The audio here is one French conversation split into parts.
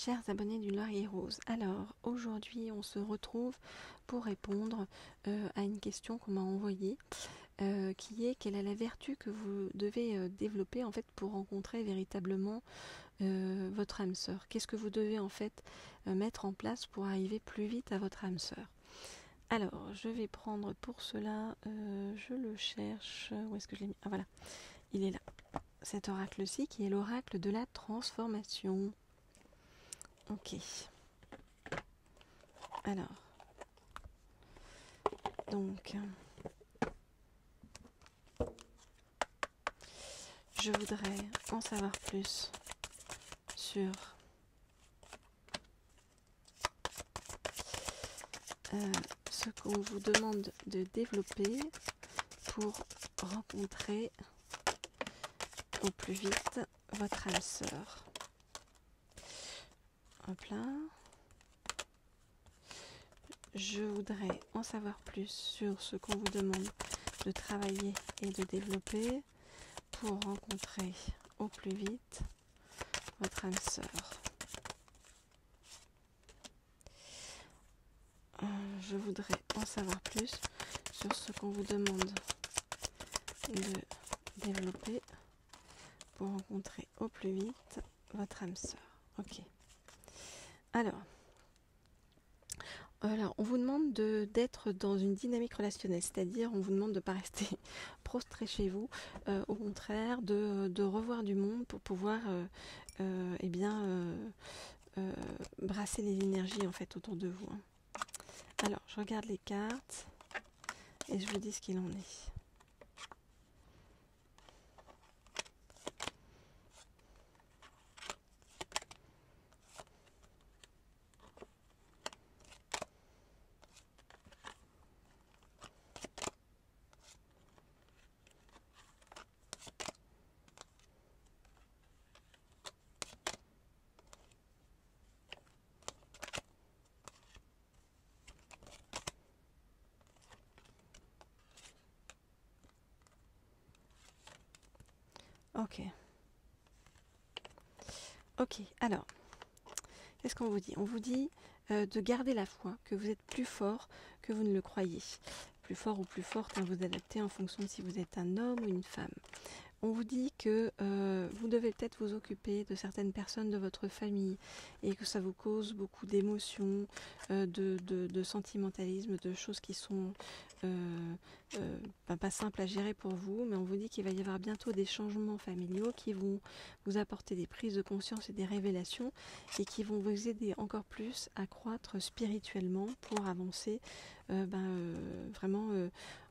Chers abonnés du Laurier Rose, alors aujourd'hui on se retrouve pour répondre à une question qu'on m'a envoyée qui est: quelle est la vertu que vous devez développer en fait pour rencontrer véritablement votre âme sœur? Qu'est-ce que vous devez en fait mettre en place pour arriver plus vite à votre âme sœur? Alors je vais prendre pour cela, je le cherche, où est-ce que je l'ai mis? Ah voilà, il est là, cet oracle-ci qui est l'oracle de la transformation. Ok. Alors, donc, je voudrais en savoir plus sur ce qu'on vous demande de développer pour rencontrer au plus vite votre âme sœur. Hop là. Je voudrais en savoir plus sur ce qu'on vous demande de travailler et de développer pour rencontrer au plus vite votre âme sœur. Je voudrais en savoir plus sur ce qu'on vous demande de développer pour rencontrer au plus vite votre âme sœur. Ok. Alors, on vous demande d'être dans une dynamique relationnelle, c'est-à-dire on vous demande de ne pas rester prostré chez vous, au contraire de revoir du monde pour pouvoir brasser les énergies en fait autour de vous. Alors, je regarde les cartes et je vous dis ce qu'il en est. Ok, alors, qu'est-ce qu'on vous dit? On vous dit de garder la foi, que vous êtes plus fort que vous ne le croyez. Plus fort ou plus forte, vous adaptez en fonction de si vous êtes un homme ou une femme. On vous dit que vous devez peut-être vous occuper de certaines personnes de votre famille et que ça vous cause beaucoup d'émotions, de sentimentalisme, de choses qui sont pas simples à gérer pour vous, mais on vous dit qu'il va y avoir bientôt des changements familiaux qui vont vous apporter des prises de conscience et des révélations et qui vont vous aider encore plus à croître spirituellement pour avancer vraiment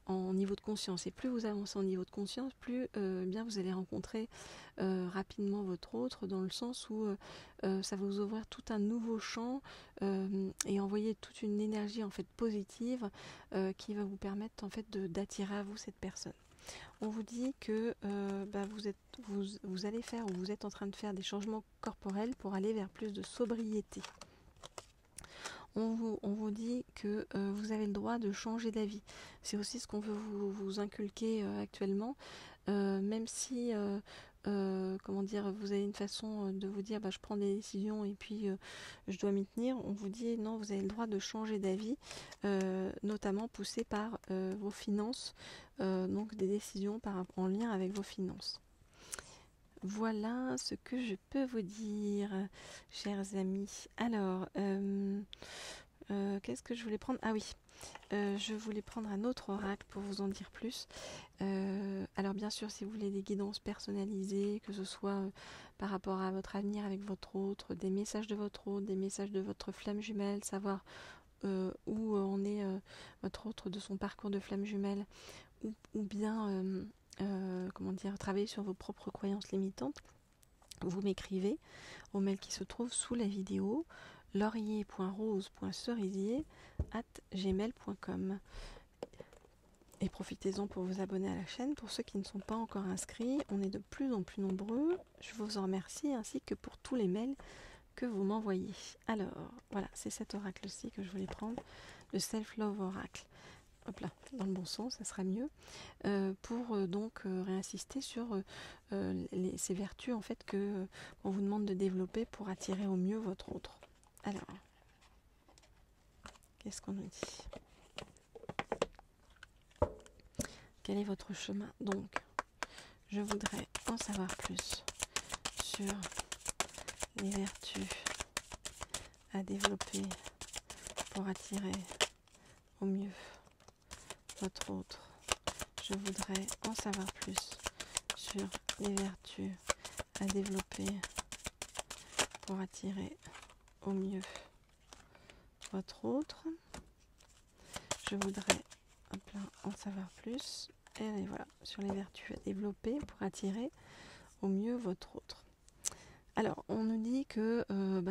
en niveau de conscience. Et plus vous avancez en niveau de conscience, plus bien vous allez rencontrer rapidement votre autre, dans le sens où ça va vous ouvrir tout un nouveau champ et envoyer toute une énergie en fait positive qui va vous permettre en fait d'attirer à vous cette personne. On vous dit que vous allez faire, ou vous êtes en train de faire des changements corporels pour aller vers plus de sobriété. On vous dit que vous avez le droit de changer d'avis. C'est aussi ce qu'on veut vous inculquer actuellement, même si vous avez une façon de vous dire je prends des décisions et puis je dois m'y tenir. On vous dit non, vous avez le droit de changer d'avis, notamment poussé par vos finances, donc des décisions en lien avec vos finances. Voilà ce que je peux vous dire, chers amis. Alors, qu'est-ce que je voulais prendre? Ah oui, je voulais prendre un autre oracle pour vous en dire plus. Alors bien sûr, si vous voulez des guidances personnalisées, que ce soit par rapport à votre avenir avec votre autre, des messages de votre autre, des messages de votre flamme jumelle, savoir où en est votre autre de son parcours de flamme jumelle, ou bien travailler sur vos propres croyances limitantes, vous m'écrivez au mail qui se trouve sous la vidéo, laurier.rose.cerisier@gmail.com. Et profitez-en pour vous abonner à la chaîne. Pour ceux qui ne sont pas encore inscrits, on est de plus en plus nombreux. Je vous en remercie, ainsi que pour tous les mails que vous m'envoyez. Alors, voilà, c'est cet oracle-ci que je voulais prendre, le Self-Love Oracle. hop là, dans le bon sens, ça sera mieux, pour donc réinsister sur ces vertus en fait qu'on vous demande de développer pour attirer au mieux votre autre. Alors, qu'est-ce qu'on nous dit? Quel est votre chemin? Donc, je voudrais en savoir plus sur les vertus à développer pour attirer au mieux votre autre. Je voudrais en savoir plus sur les vertus à développer pour attirer au mieux votre autre. Je voudrais en savoir plus. Et voilà, sur les vertus à développer pour attirer au mieux votre autre. Alors, on nous dit que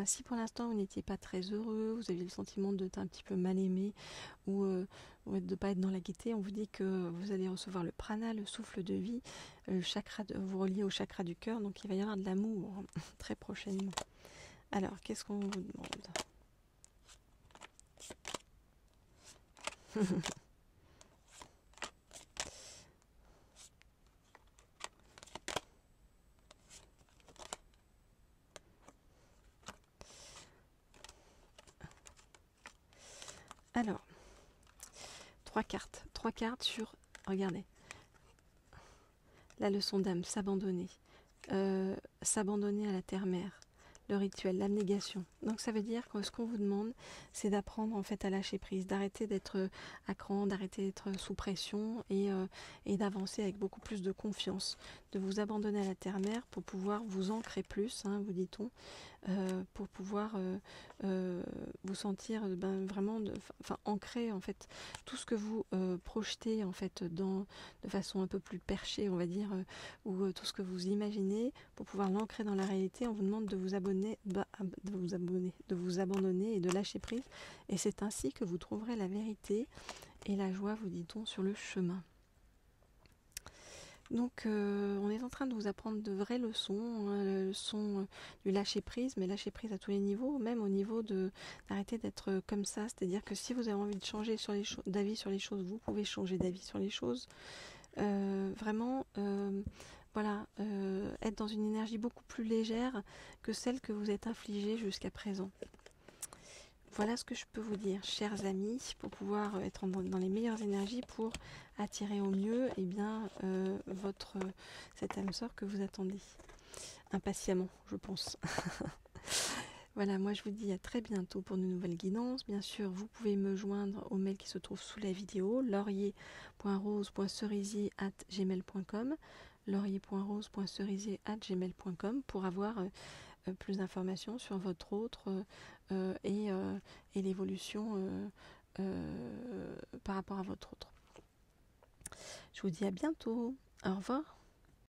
si pour l'instant vous n'étiez pas très heureux, vous aviez le sentiment d'être un petit peu mal aimé ou de ne pas être dans la gaieté, on vous dit que vous allez recevoir le prana, le souffle de vie, le chakra vous reliez au chakra du cœur, donc il va y avoir de l'amour très prochainement. Alors, qu'est-ce qu'on vous demande? Alors, trois cartes sur, regardez, la leçon d'âme, s'abandonner, s'abandonner à la terre-mère, le rituel, l'abnégation. Donc ça veut dire que ce qu'on vous demande, c'est d'apprendre en fait à lâcher prise, d'arrêter d'être à cran, d'arrêter d'être sous pression et d'avancer avec beaucoup plus de confiance, de vous abandonner à la terre-mère pour pouvoir vous ancrer plus, vous dit-on, pour pouvoir vous sentir vraiment ancrer en fait tout ce que vous projetez en fait de façon un peu plus perchée, on va dire, ou tout ce que vous imaginez, pour pouvoir l'ancrer dans la réalité. On vous demande de vous abandonner et de lâcher prise, et c'est ainsi que vous trouverez la vérité et la joie, vous dit-on, sur le chemin. Donc on est en train de vous apprendre de vraies leçons, la leçon du lâcher prise, mais lâcher prise à tous les niveaux, même au niveau d'arrêter d'être comme ça, c'est-à-dire que si vous avez envie de changer d'avis sur les choses, vous pouvez changer d'avis sur les choses. Vraiment, être dans une énergie beaucoup plus légère que celle que vous êtes infligée jusqu'à présent. Voilà ce que je peux vous dire, chers amis, pour pouvoir être dans les meilleures énergies pour attirer au mieux cette âme sœur que vous attendez. Impatiemment, je pense. Voilà, moi je vous dis à très bientôt pour de nouvelles guidances. Bien sûr, vous pouvez me joindre au mail qui se trouve sous la vidéo, laurier.rose.cerisier@gmail.com, laurier.rose.cerisier@gmail.com pour avoir plus d'informations sur votre autre et l'évolution par rapport à votre autre. Je vous dis à bientôt. Au revoir.